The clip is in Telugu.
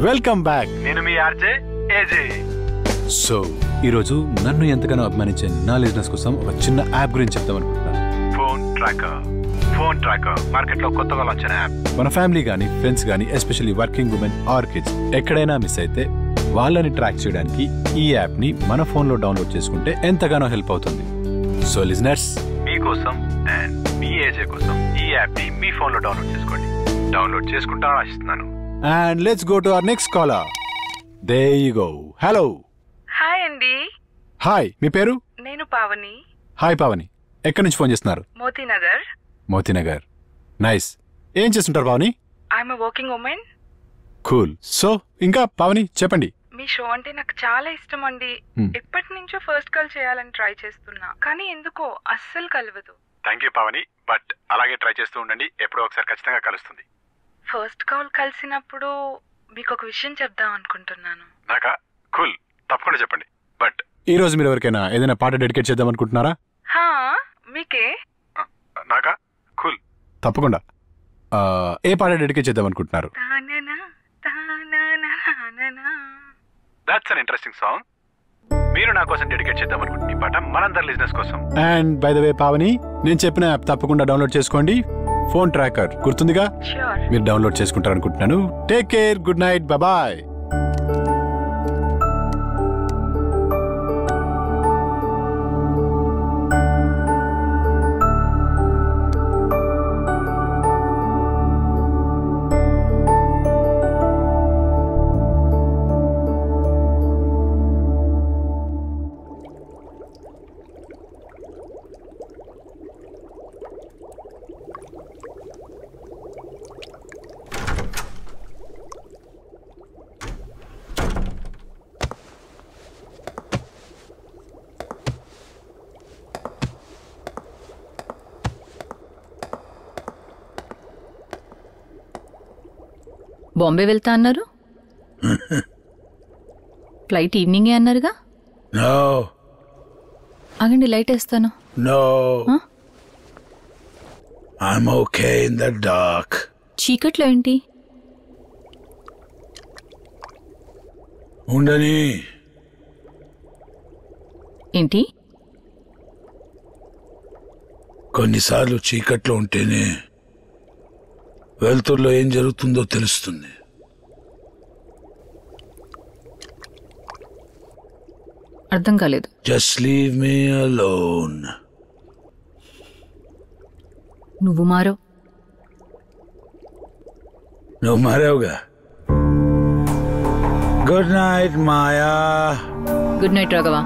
Welcome back. నేను మీ ఆర్జే ఏజే. సో ఈరోజు నన్ను ఎంతగానో అభిమానించే నా లిజినెస్ కోసం ఒక చిన్న యాప్ గురించి చెప్తాం అనుకుంటున్నాను. ఫోన్ ట్రాకర్ మార్కెట్ లో కొత్తగా లాంచ్ అయిన యాప్. మన ఫ్యామిలీ గానీ ఫ్రెండ్స్ గానీ especially working women or kids ఎక్కడైనా మిస్ అయితే వాళ్ళని ట్రాక్ చేయడానికి ఈ యాప్ ని మన ఫోన్ లో డౌన్లోడ్ చేసుకుంటే ఎంతగానో హెల్ప్ అవుతుంది. సో లిజనర్స్, మీకోసం అండ్ మీ ఏజే కోసం ఈ యాప్ ని మీ ఫోన్ లో డౌన్లోడ్ చేసుకోండి. డౌన్లోడ్ చేసుకుంటారని ఆశిస్తున్నాను. And let's go to our next caller. There you go. Hello. Hi అండి. హాయ్, మీ పేరు? నేను పావని. హాయ్ పావని, ఎక్కడి నుంచి ఫోన్ చేస్తున్నారు? మోతీనగర్. నైస్. ఏం చేస్తుంటారు Pavani? I'm a working women. Cool. So ఇంకా పావని చెప్పండి. మీ షో అంటే నాకు చాలా ఇష్టం అండి. ఎప్పటి నుంచో ఫస్ట్ కాల్ చేయాలని ట్రై చేస్తున్నా, కానీ ఎందుకో అస్సలు కలవదు. థ్యాంక్ యూ పావని, బట్ అలాగే ట్రై చేస్తూ ఉండండి. ఎప్పుడో ఒకసారి ఖచ్చితంగా కలుస్తుంది. ఫస్ట్ కాల్ కలిసినప్పుడు మీకు ఒక విషయం చెప్దాం అనుకుంటున్నాను. నాకా? కూల్, తప్పకుండా చెప్పండి. బట్ ఈ రోజు మీరు ఎవరికైనా ఏదైనా పాట డెడికేట్ చేద్దాం అనుకుంటున్నారా? హా, మీకే? నాకా? కూల్, తప్పకుండా. ఏ పాట డెడికేట్ చేద్దాం అనుకుంటున్నారు? That's an interesting song. మీరు నా కోసం డెడికేట్ చేద్దాం అనుకుంటున్న ఈ పాట మనందరి లిజినెస్ కోసం. And by the way Pavani, నేను చెప్పిన యాప్ తప్పకుండా డౌన్లోడ్ చేసుకోండి. ఫోన్ ట్రాకర్ గుర్తుందిగా? మీరు డౌన్లోడ్ చేసుకుంటారు అనుకుంటున్నాను. Take care, good night, bye. Bombay వెళ్తా అన్నారు. ఫ్లైట్ ఈవినింగే అన్నారుగా. ఆగండి, లైట్ వేస్తాను. చీకట్లో ఏంటి? ఉండని. ఏంటి? కొన్నిసార్లు చీకట్లో ఉంటేనే వెలుతురులో ఏం జరుగుతుందో తెలుస్తుంది. అర్థం కాలేదు. Just leave me alone. నువ్వు మారవు. నువ్వు మారావుగా. Good night Maya. Good night Raghava.